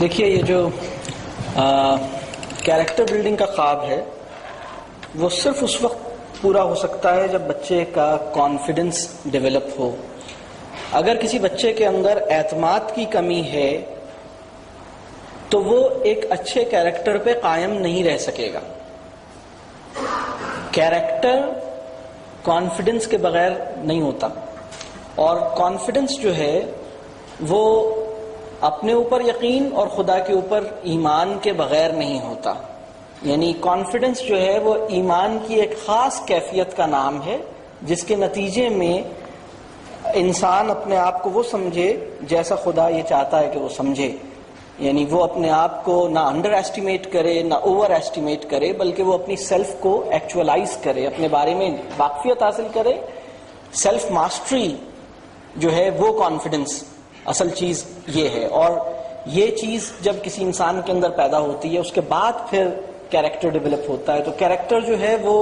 دیکھیے یہ جو کیریکٹر بلڈنگ کا خواب ہے وہ صرف اس وقت پورا ہو سکتا ہے جب بچے کا کانفیڈنس ڈیولپ ہو. اگر کسی بچے کے اندر اعتماد کی کمی ہے تو وہ ایک اچھے کیریکٹر پہ قائم نہیں رہ سکے گا. کیریکٹر کانفیڈنس کے بغیر نہیں ہوتا، اور کانفیڈنس جو ہے وہ اپنے اوپر یقین اور خدا کے اوپر ایمان کے بغیر نہیں ہوتا. یعنی کانفیڈنس جو ہے وہ ایمان کی ایک خاص کیفیت کا نام ہے جس کے نتیجے میں انسان اپنے آپ کو وہ سمجھے جیسا خدا یہ چاہتا ہے کہ وہ سمجھے. یعنی وہ اپنے آپ کو نہ انڈر ایسٹیمیٹ کرے نہ اوور ایسٹیمیٹ کرے، بلکہ وہ اپنی سیلف کو ایکچولائز کرے، اپنے بارے میں واقفیت حاصل کرے. سیلف ماسٹری جو ہے وہ کانفیڈنس اصل چیز یہ ہے، اور یہ چیز جب کسی انسان کے اندر پیدا ہوتی ہے اس کے بعد پھر کیریکٹر ڈیولپ ہوتا ہے. تو کیریکٹر جو ہے وہ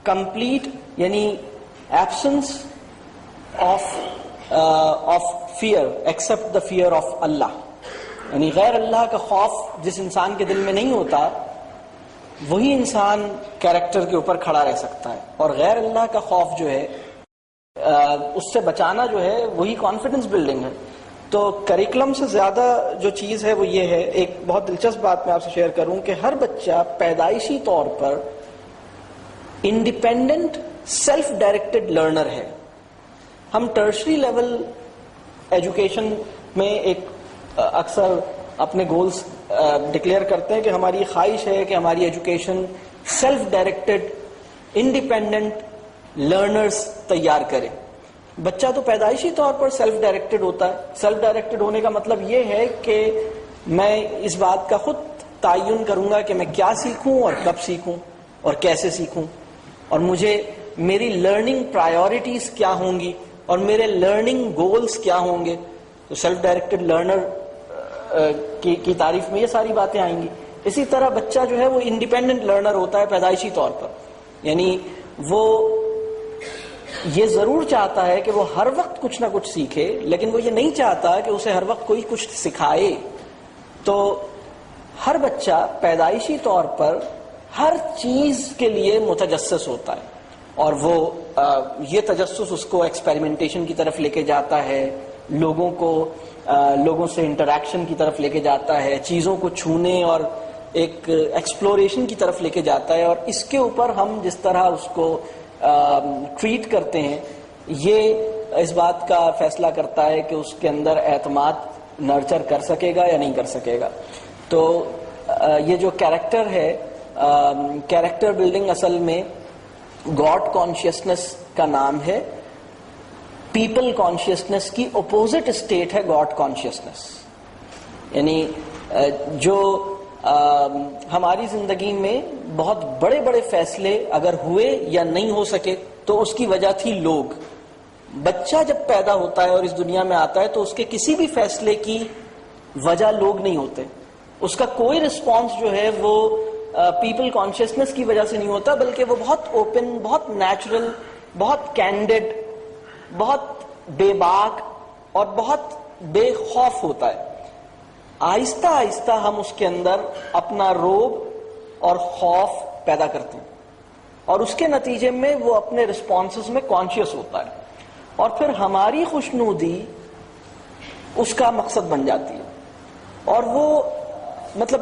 کمپلیٹ یعنی absence of fear except the fear of اللہ، یعنی غیر اللہ کا خوف جس انسان کے دل میں نہیں ہوتا وہی انسان کیریکٹر کے اوپر کھڑا رہ سکتا ہے. اور غیر اللہ کا خوف جو ہے اس سے بچانا جو ہے وہی کانفیڈنس بلڈنگ ہے. تو کریکلم سے زیادہ جو چیز ہے وہ یہ ہے، ایک بہت دلچسپ بات میں آپ سے شیئر کروں کہ ہر بچہ پیدائشی طور پر انڈیپینڈنٹ سیلف ڈائریکٹڈ لرنر ہے. ہم ٹرشری لیول ایجوکیشن میں ایک اکثر اپنے گولز ڈکلیئر کرتے ہیں کہ ہماری خواہش ہے کہ ہماری education self directed independent learners تیار کرے. بچہ تو پیدائشی طور پر سیلف ڈائریکٹڈ ہوتا ہے. سیلف ڈائریکٹڈ ہونے کا مطلب یہ ہے کہ میں اس بات کا خود تعین کروں گا کہ میں کیا سیکھوں اور کب سیکھوں اور کیسے سیکھوں، اور مجھے میری لرننگ پرائیورٹیز کیا ہوں گی اور میرے لرننگ گولز کیا ہوں گے. تو سیلف ڈائریکٹڈ لرنر کی تعریف میں یہ ساری باتیں آئیں گی. اسی طرح بچہ جو ہے وہ انڈیپینڈنٹ لرنر ہوتا ہے پیدائشی طور پر. یعنی وہ یہ ضرور چاہتا ہے کہ وہ ہر وقت کچھ نہ کچھ سیکھے، لیکن وہ یہ نہیں چاہتا کہ اسے ہر وقت کوئی کچھ سکھائے. تو ہر بچہ پیدائشی طور پر ہر چیز کے لیے متجسس ہوتا ہے، اور وہ یہ تجسس اس کو ایکسپیریمنٹیشن کی طرف لے کے جاتا ہے، لوگوں سے انٹریکشن کی طرف لے کے جاتا ہے، چیزوں کو چھونے اور ایک ایکسپلوریشن کی طرف لے کے جاتا ہے. اور اس کے اوپر ہم جس طرح اس کو ٹریٹ کرتے ہیں یہ اس بات کا فیصلہ کرتا ہے کہ اس کے اندر اعتماد نرچر کر سکے گا یا نہیں کر سکے گا. تو یہ جو کیریکٹر ہے، کیریکٹر بلڈنگ اصل میں گاڈ کانشیسنس کا نام ہے. پیپل کانشیسنس کی اپوزٹ اسٹیٹ ہے گاڈ کانشیسنس. یعنی جو ہماری زندگی میں بہت بڑے بڑے فیصلے اگر ہوئے یا نہیں ہو سکے تو اس کی وجہ تھی لوگ. بچہ جب پیدا ہوتا ہے اور اس دنیا میں آتا ہے تو اس کے کسی بھی فیصلے کی وجہ لوگ نہیں ہوتے. اس کا کوئی رسپانس جو ہے وہ پیپل کانشیسنس کی وجہ سے نہیں ہوتا، بلکہ وہ بہت اوپن، بہت نیچرل، بہت کینڈڈ، بہت بے باک اور بہت بے خوف ہوتا ہے. آہستہ آہستہ ہم اس کے اندر اپنا روب اور خوف پیدا کرتے ہیں، اور اس کے نتیجے میں وہ اپنے رسپانسز میں کانشیس ہوتا ہے، اور پھر ہماری خوشنودی اس کا مقصد بن جاتی ہے. اور وہ مطلب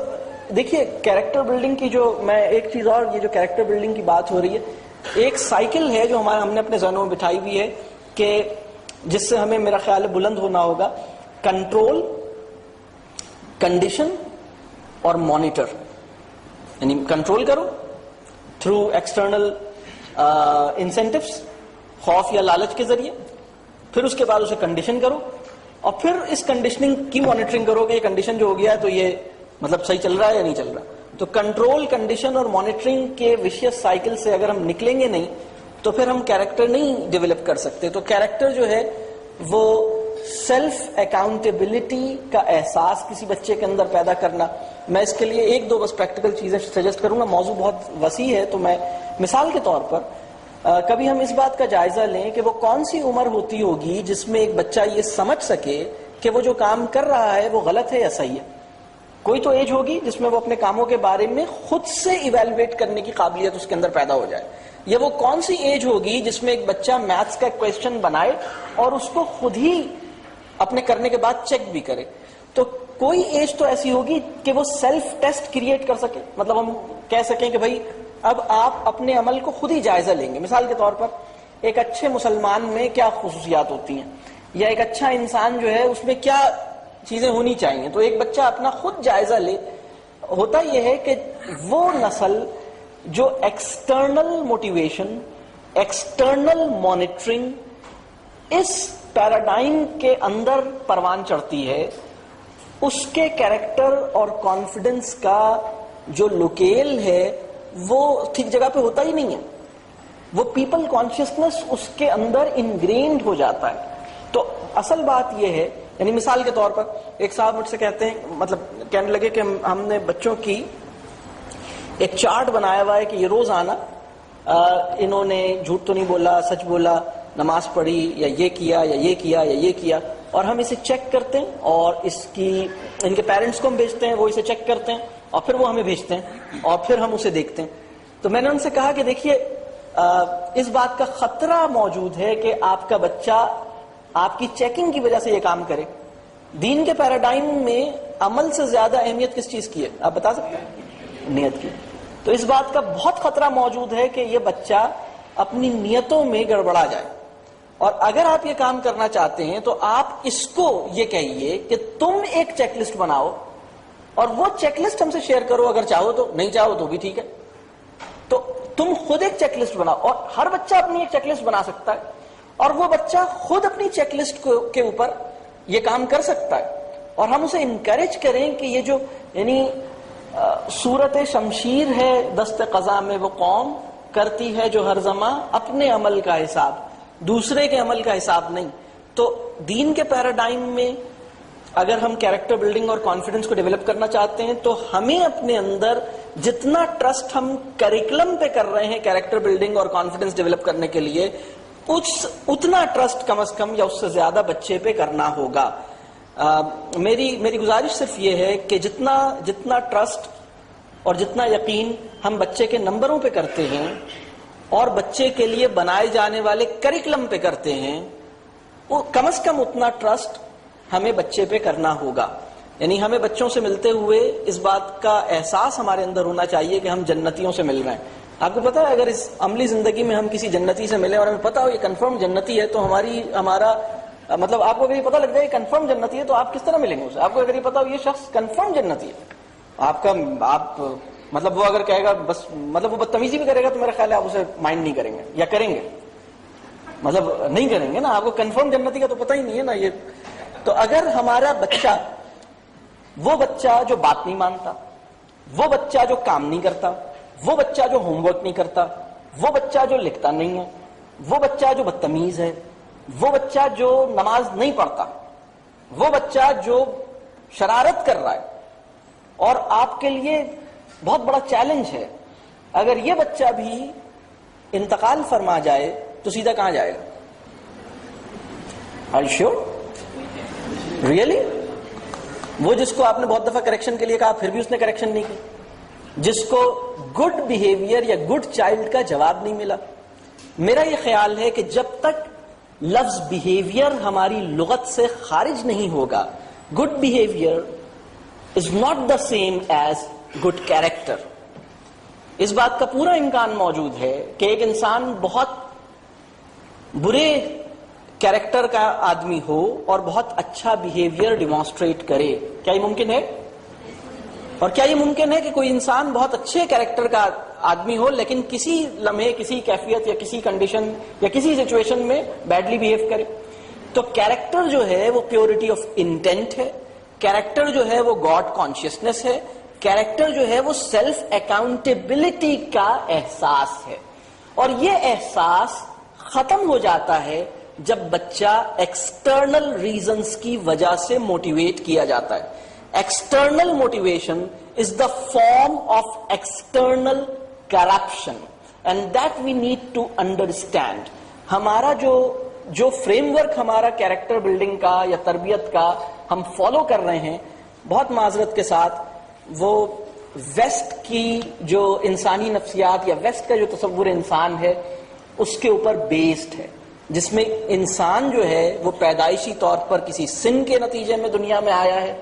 دیکھیے کیریکٹر بلڈنگ کی جو میں ایک چیز، اور یہ جو کیریکٹر بلڈنگ کی بات ہو رہی ہے ایک سائیکل ہے جو ہم نے اپنے ذہنوں میں بٹھائی ہوئی ہے کہ جس سے ہمیں میرا خیال ہے بلند ہونا ہوگا. کنٹرول، کنڈیشن اور مانیٹر. یعنی کنٹرول کرو تھرو ایکسٹرنل انسینٹیوز، خوف یا لالچ کے ذریعے، پھر اس کے بعد اسے کنڈیشن کرو، اور پھر اس کنڈیشننگ کی مانیٹرنگ کرو کہ یہ کنڈیشن جو ہو گیا ہے تو یہ مطلب صحیح چل رہا ہے یا نہیں چل رہا. تو کنٹرول، کنڈیشن اور مانیٹرنگ کے ویشیس سائیکل سے اگر ہم نکلیں گے نہیں تو پھر ہم کیریکٹر نہیں ڈیولپ کر سکتے. تو کیریکٹر جو ہے وہ سیلف اکاؤنٹیبلٹی کا احساس کسی بچے کے اندر پیدا کرنا. میں اس کے لیے ایک دو بس پریکٹیکل چیزیں سجیسٹ کروں گا. موضوع بہت وسیع ہے، تو میں مثال کے طور پر کبھی ہم اس بات کا جائزہ لیں کہ وہ کون سی عمر ہوتی ہوگی جس میں ایک بچہ یہ سمجھ سکے کہ وہ جو کام کر رہا ہے وہ غلط ہے یا صحیح ہے. کوئی تو ایج ہوگی جس میں وہ اپنے کاموں کے بارے میں خود سے ایویلویٹ کرنے کی قابلیت اس کے اندر پیدا ہو جائے. یا وہ کون سی ایج ہوگی جس میں ایک بچہ میتھس کا کویشچن بنائے اور اس کو خود ہی اپنے کرنے کے بعد چیک بھی کرے. تو کوئی ایج تو ایسی ہوگی کہ وہ سیلف ٹیسٹ کریٹ کر سکے, مطلب ہم کہہ سکیں کہ بھائی اب آپ اپنے عمل کو خود ہی جائزہ لیں گے. مثال کے طور پر ایک اچھے مسلمان میں کیا خصوصیات ہوتی ہیں, یا ایک اچھا انسان جو ہے اس میں کیا چیزیں ہونی چاہیے, تو ایک بچہ اپنا خود جائزہ لے. ہوتا یہ ہے کہ وہ نسل جو ایکسٹرنل موٹیویشن, ایکسٹرنل مانیٹرنگ, اس پیراڈائم کے اندر پروان چڑھتی ہے, اس کے کیریکٹر اور کانفیڈنس کا جو لوکیل ہے وہ ٹھیک جگہ پہ ہوتا ہی نہیں ہے. وہ پیپل کانشیسنس اس کے اندر انگرینڈ ہو جاتا ہے. تو اصل بات یہ ہے, یعنی مثال کے طور پر ایک صاحب مجھ سے کہتے ہیں, مطلب کہنے لگے کہ ہم نے بچوں کی ایک چارٹ بنایا ہوا ہے کہ یہ روز آنا انہوں نے جھوٹ تو نہیں بولا, سچ بولا, نماز پڑھی, یا یہ کیا یا یہ کیا یا یہ کیا, اور ہم اسے چیک کرتے ہیں اور اس کی ان کے پیرنٹس کو ہم بھیجتے ہیں, وہ اسے چیک کرتے ہیں اور پھر وہ ہمیں بھیجتے ہیں اور پھر ہم اسے دیکھتے ہیں. تو میں نے ان سے کہا کہ دیکھیے اس بات کا خطرہ موجود ہے کہ آپ کا بچہ آپ کی چیکنگ کی وجہ سے یہ کام کرے. دین کے پیراڈائم میں عمل سے زیادہ اہمیت کس چیز کی ہے, آپ بتا سکتے ہیں؟ نیت کی. تو اس بات کا بہت خطرہ موجود ہے کہ یہ بچہ اپنی نیتوں میں گڑبڑا جائے. اور اگر آپ یہ کام کرنا چاہتے ہیں تو آپ اس کو یہ کہیے کہ تم ایک چیک لسٹ بناؤ اور وہ چیک لسٹ ہم سے شیئر کرو, اگر چاہو تو, نہیں چاہو تو بھی ٹھیک ہے. تو تم خود ایک چیک لسٹ بناؤ, اور ہر بچہ اپنی ایک چیک لسٹ بنا سکتا ہے, اور وہ بچہ خود اپنی چیک لسٹ کے اوپر یہ کام کر سکتا ہے. اور ہم اسے انکریج کریں کہ یہ جو یعنی صورت شمشیر ہے دست قضا میں وہ قوم, کرتی ہے جو ہر زماں اپنے عمل کا حساب, دوسرے کے عمل کا حساب نہیں. تو دین کے پیراڈائم میں اگر ہم کیریکٹر بلڈنگ اور کانفیڈنس کو ڈیولپ کرنا چاہتے ہیں تو ہمیں اپنے اندر جتنا ٹرسٹ ہم کریکلم پہ کر رہے ہیں کیریکٹر بلڈنگ اور کانفیڈنس ڈیولپ کرنے کے لیے, اتنا ٹرسٹ کم از کم یا اس سے زیادہ بچے پہ کرنا ہوگا. میری گزارش صرف یہ ہے کہ جتنا ٹرسٹ اور جتنا یقین ہم بچے کے نمبروں پہ کرتے ہیں اور بچے کے لیے بنائے جانے والے کریکلم پہ کرتے ہیں, وہ کم از کم اتنا ٹرسٹ ہمیں بچے پہ کرنا ہوگا. یعنی ہمیں بچوں سے ملتے ہوئے اس بات کا احساس ہمارے اندر ہونا چاہیے کہ ہم جنتیوں سے مل رہے ہیں. آپ کو پتا ہے اگر اس عملی زندگی میں ہم کسی جنتی سے ملیں اور ہمیں پتا ہو یہ کنفرم جنتی ہے تو ہمارا مطلب آپ کو اگر یہ پتا لگ جائے کنفرم جنتی ہے تو آپ کس طرح ملیں گے اسے؟ آپ کو اگر یہ پتا ہو یہ شخص کنفرم جنتی ہے, آپ مطلب وہ اگر کہے گا بس مطلب وہ بدتمیزی بھی کرے گا تو میرا خیال ہے آپ اسے مائنڈ نہیں کریں گے, یا کریں گے, مطلب نہیں کریں گے نا. آپ کو کنفرم جنتی کا تو پتہ ہی نہیں ہے نا یہ. تو اگر ہمارا بچہ, وہ بچہ جو بات نہیں مانتا, وہ بچہ جو کام نہیں کرتا, وہ بچہ جو ہوم ورک نہیں کرتا, وہ بچہ جو لکھتا نہیں ہے, وہ بچہ جو بدتمیز ہے, وہ بچہ جو نماز نہیں پڑھتا, وہ بچہ جو شرارت کر رہا ہے, اور آپ کے لیے بہت بڑا چیلنج ہے اگر یہ بچہ بھی انتقال فرما جائے تو سیدھا کہاں جائے گا؟ Are you sure? Really? وہ جس کو آپ نے بہت دفعہ کریکشن کے لیے کہا پھر بھی اس نے کریکشن نہیں کی, جس کو گڈ بیہیویئر یا گڈ چائلڈ کا جواب نہیں ملا. میرا یہ خیال ہے کہ جب تک لفظ بیہیویئر ہماری لغت سے خارج نہیں ہوگا, good behaviour is not the same as good character. اس بات کا پورا امکان موجود ہے کہ ایک انسان بہت برے کیریکٹر کا آدمی ہو اور بہت اچھا بیہیویئر ڈیمانسٹریٹ کرے. کیا یہ ممکن ہے؟ اور کیا یہ ممکن ہے کہ کوئی انسان بہت اچھے کیریکٹر کا آدمی ہو لیکن کسی لمحے, کسی کیفیت یا کسی کنڈیشن یا کسی سچویشن میں بیڈلی بیہیو کرے؟ تو کیریکٹر جو ہے وہ پیورٹی آف انٹینٹ ہے, کیریکٹر جو ہے وہ گاڈ کانشیسنس ہے, کیریکٹر جو ہے وہ سیلف اکاؤنٹیبلٹی کا احساس ہے. اور یہ احساس ختم ہو جاتا ہے جب بچہ ایکسٹرنل ریزنز کی وجہ سے موٹیویٹ کیا جاتا ہے. External motivation is the form of external corruption and that we need to understand. ہمارا جو جو فریم ورک ہمارا کیریکٹر بلڈنگ کا یا تربیت کا ہم فالو کر رہے ہیں، بہت معذرت کے ساتھ وہ ویسٹ کی جو انسانی نفسیات یا ویسٹ کا جو تصور انسان ہے اس کے اوپر بیسڈ ہے، جس میں انسان جو ہے وہ پیدائشی طور پر کسی سن کے نتیجے میں دنیا میں آیا ہے،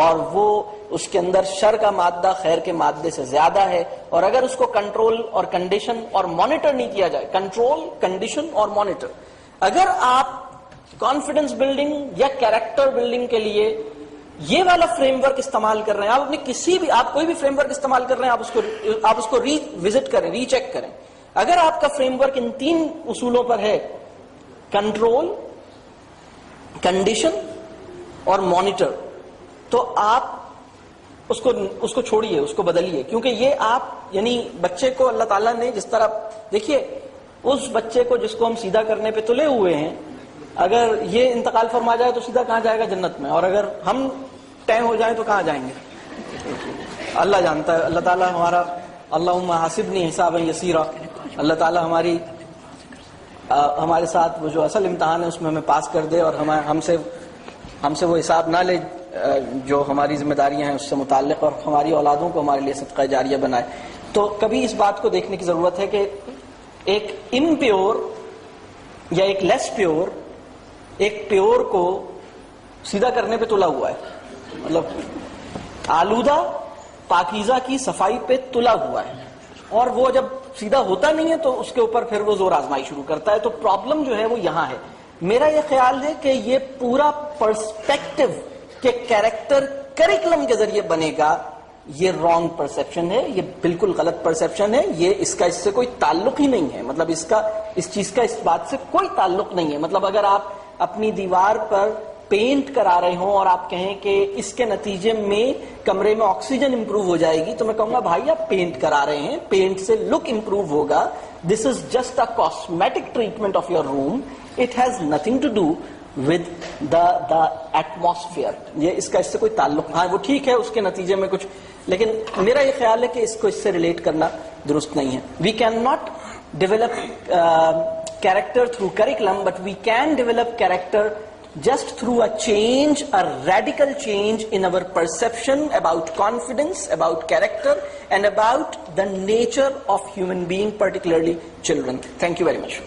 اور وہ اس کے اندر شر کا مادہ خیر کے مادے سے زیادہ ہے، اور اگر اس کو کنٹرول اور کنڈیشن اور مانیٹر نہیں کیا جائے، کنٹرول، کنڈیشن اور مانیٹر، اگر آپ کانفیڈنس بلڈنگ یا کیریکٹر بلڈنگ کے لیے یہ والا فریم ورک استعمال کر رہے ہیں، آپ اپنے کسی بھی، آپ کوئی بھی فریم ورک استعمال کر رہے ہیں، آپ اس کو ری وزٹ کریں، ری چیک کریں. اگر آپ کا فریم ورک ان 3 اصولوں پر ہے، کنٹرول، کنڈیشن اور مانیٹر، تو آپ اس کو چھوڑیے، اس کو بدلیے، کیونکہ یہ آپ یعنی بچے کو اللہ تعالیٰ نے جس طرح، دیکھیے اس بچے کو جس کو ہم سیدھا کرنے پہ تلے ہوئے ہیں، اگر یہ انتقال فرما جائے تو سیدھا کہاں جائے گا؟ جنت میں. اور اگر ہم ٹائم ہو جائیں تو کہاں جائیں گے؟ اللہ جانتا ہے. اللہ تعالیٰ ہمارا، اللہم حاسبنی حسابا یسیرا، اللہ تعالیٰ ہمارے ساتھ وہ جو اصل امتحان ہے اس میں ہمیں پاس کر دے، اور ہم سے وہ حساب نہ لے جو ہماری ذمہ داریاں ہیں اس سے متعلق، اور ہماری اولادوں کو ہمارے لیے صدقہ جاریہ بنائے. تو کبھی اس بات کو دیکھنے کی ضرورت ہے کہ ایک امپیور یا ایک لیس پیور ایک پیور کو سیدھا کرنے پہ تلا ہوا ہے، مطلب آلودہ پاکیزہ کی صفائی پہ تلا ہوا ہے، اور وہ جب سیدھا ہوتا نہیں ہے تو اس کے اوپر پھر وہ زور آزمائی شروع کرتا ہے. تو پرابلم جو ہے وہ یہاں ہے. میرا یہ خیال ہے کہ یہ پورا پرسپیکٹو کہ کیریکٹر کریکلم کے ذریعے بنے گا، یہ رانگ پرسپشن ہے، یہ بالکل غلط پرسپشن ہے. یہ اس سے کوئی تعلق ہی نہیں ہے، مطلب اس چیز کا اس بات سے کوئی تعلق نہیں ہے. مطلب اگر آپ اپنی دیوار پر پینٹ کرا رہے ہوں اور آپ کہیں کہ اس کے نتیجے میں کمرے میں آکسیجن امپروو ہو جائے گی، تو میں کہوں گا بھائی آپ پینٹ کرا رہے ہیں، پینٹ سے لک امپروو ہوگا. This is just a cosmetic treatment of your room. It has nothing to do with the atmosphere. یہ اس سے کوئی تعلق، ہاں وہ ٹھیک ہے اس کے نتیجے میں کچھ، لیکن میرا یہ خیال ہے کہ اس کو اس سے ریلیٹ کرنا درست نہیں ہے. We can not develop character through curriculum, but we can develop character just through a radical change in our perception about confidence, about character, and about the nature of human being, particularly children. Thank you very much.